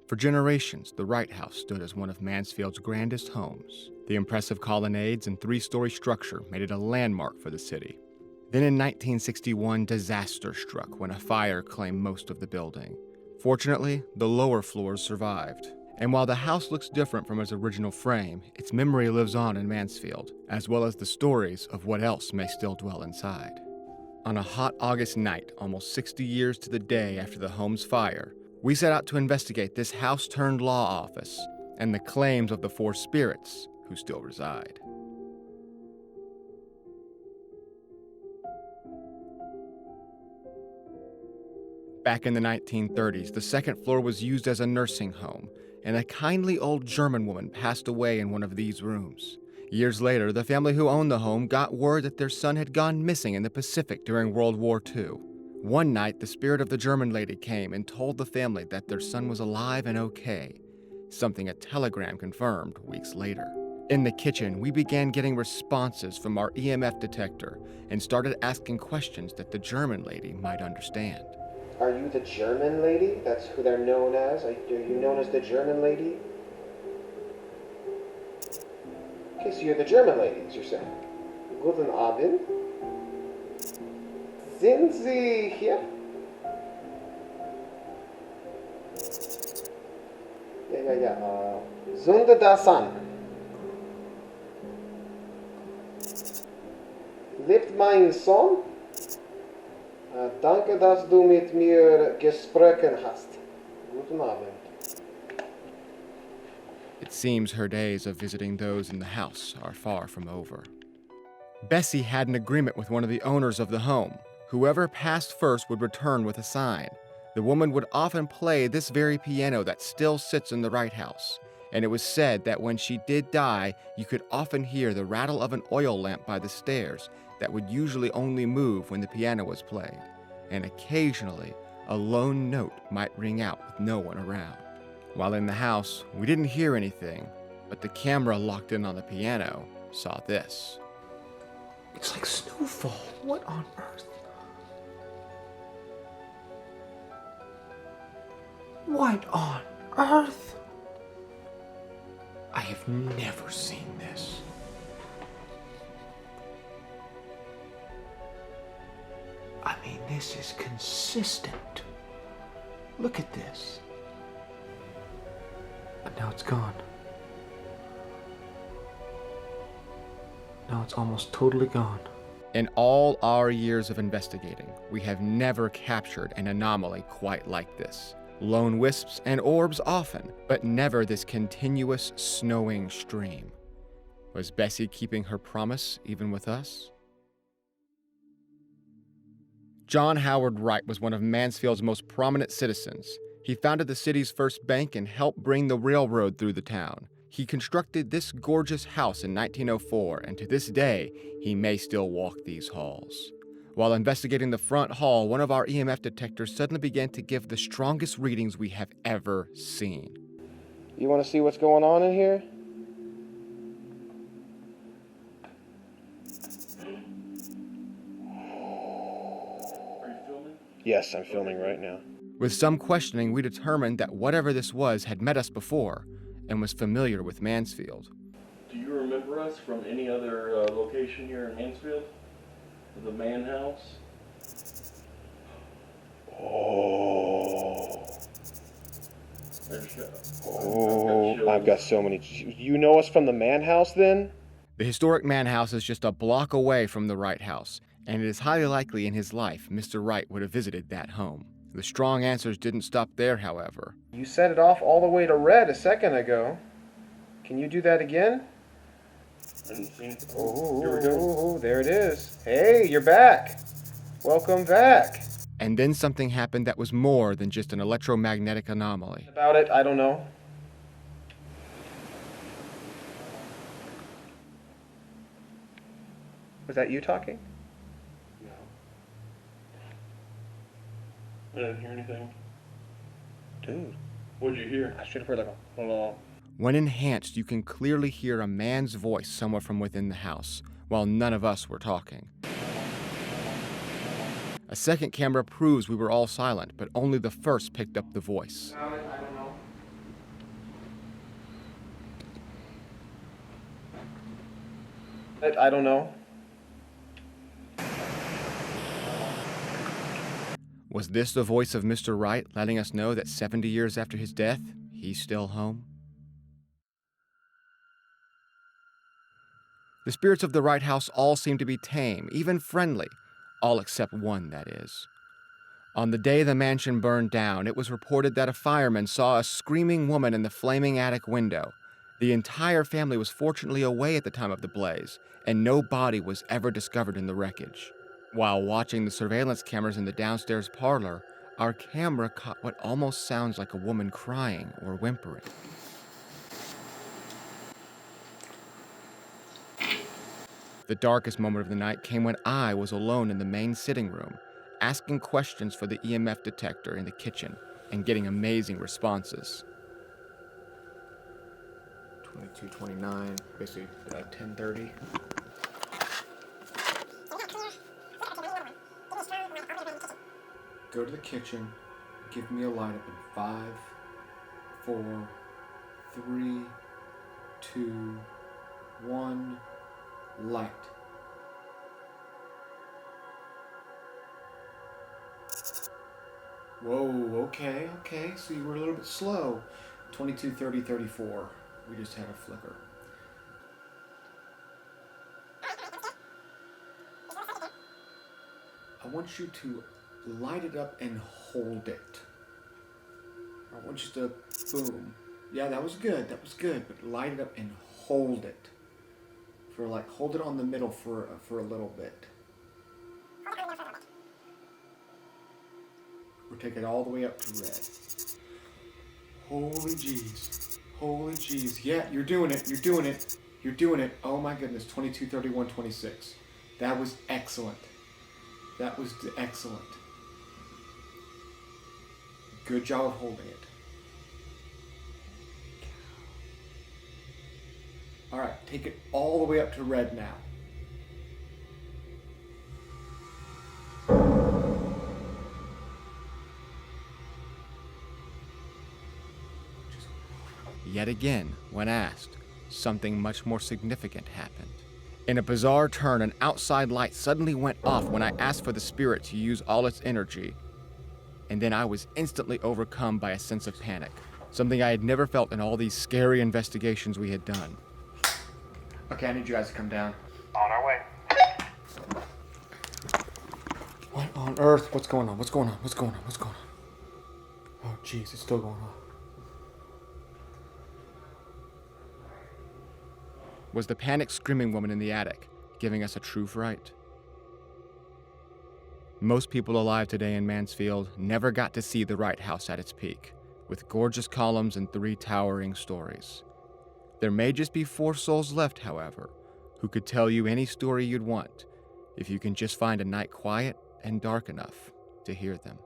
For generations, the Wright House stood as one of Mansfield's grandest homes. The impressive colonnades and three-story structure made it a landmark for the city. Then in 1961, disaster struck when a fire claimed most of the building. Fortunately, the lower floors survived. And while the house looks different from its original frame, its memory lives on in Mansfield, as well as the stories of what else may still dwell inside. On a hot August night, almost 60 years to the day after the home's fire, we set out to investigate this house-turned-law office and the claims of the four spirits who still reside. Back in the 1930s, the second floor was used as a nursing home, and a kindly old German woman passed away in one of these rooms. Years later, the family who owned the home got word that their son had gone missing in the Pacific during World War II. One night, the spirit of the German lady came and told the family that their son was alive and okay, something a telegram confirmed weeks later. In the kitchen, we began getting responses from our EMF detector and started asking questions that the German lady might understand. Are you the German lady? That's who they're known as? Are you known as the German lady? Okay, so you're the German lady, as you're saying. Guten Abend. Sind Sie hier? Ja. Zünde das an. Lebt mein Sohn? Danke, dass du mit mir gesprochen hast. Guten Abend. It seems her days of visiting those in the house are far from over. Bessie had an agreement with one of the owners of the home. Whoever passed first would return with a sign. The woman would often play this very piano that still sits in the Wright House, and it was said that when she did die, you could often hear the rattle of an oil lamp by the stairs that would usually only move when the piano was played, and occasionally a lone note might ring out with no one around. While in the house, we didn't hear anything, but the camera locked in on the piano saw this. It's like snowfall. What on earth? What on earth? I have never seen this. I mean, this is consistent. Look at this. But now it's gone. Now it's almost totally gone. In all our years of investigating, we have never captured an anomaly quite like this. Lone wisps and orbs often, but never this continuous snowing stream. Was Bessie keeping her promise even with us? John Howard Wright was one of Mansfield's most prominent citizens. He founded the city's first bank and helped bring the railroad through the town. He constructed this gorgeous house in 1904, and to this day, he may still walk these halls. While investigating the front hall, one of our EMF detectors suddenly began to give the strongest readings we have ever seen. You want to see what's going on in here? Are you filming? Yes, I'm filming right now. With some questioning, we determined that whatever this was had met us before and was familiar with Mansfield. Do you remember us from any other location here in Mansfield? The Man House? Oh. I've I've got so many. You know us from the Man House then? The historic Man House is just a block away from the Wright House, and it is highly likely in his life Mr. Wright would have visited that home. The strong answers didn't stop there, however. You set it off all the way to red a second ago. Can you do that again? I didn't see it. Oh, Here we go. there it is. Hey, you're back. Welcome back. And then something happened that was more than just an electromagnetic anomaly. About it, I don't know. Was that you talking? No. I didn't hear anything. Dude, What'd you hear? I should have heard like a hello. When enhanced, you can clearly hear a man's voice somewhere from within the house, while none of us were talking. A second camera proves we were all silent, but only the first picked up the voice. I don't know. I don't know. Was this the voice of Mr. Wright letting us know that 70 years after his death, he's still home? The spirits of the Wright House all seem to be tame, even friendly, all except one, that is. On the day the mansion burned down, it was reported that a fireman saw a screaming woman in the flaming attic window. The entire family was fortunately away at the time of the blaze, and no body was ever discovered in the wreckage. While watching the surveillance cameras in the downstairs parlor, our camera caught what almost sounds like a woman crying or whimpering. The darkest moment of the night came when I was alone in the main sitting room, asking questions for the EMF detector in the kitchen and getting amazing responses. 2229, basically 10:30. Go to the kitchen, give me a light up in 5, 4, 3, 2, 1, light. Whoa, okay, so you were a little bit slow. 22:30, 34. We just had a flicker. I want you to light it up and hold it. I want you to, boom. Yeah, that was good, but light it up and hold it. Hold it on the middle for a little bit. We'll take it all the way up to red. Holy jeez. Yeah, you're doing it. Oh my goodness, 22:31, 26. That was excellent. Good job of holding it. All right, take it all the way up to red now. Yet again, when asked, something much more significant happened. In a bizarre turn, an outside light suddenly went off when I asked for the spirit to use all its energy, and then I was instantly overcome by a sense of panic, something I had never felt in all these scary investigations we had done. Okay, I need you guys to come down. On our way. What on earth? What's going on? Oh, jeez, it's still going on. Was the panicked screaming woman in the attic giving us a true fright? Most people alive today in Mansfield never got to see the Wright House at its peak, with gorgeous columns and 3 towering stories. There may just be 4 souls left, however, who could tell you any story you'd want, if you can just find a night quiet and dark enough to hear them.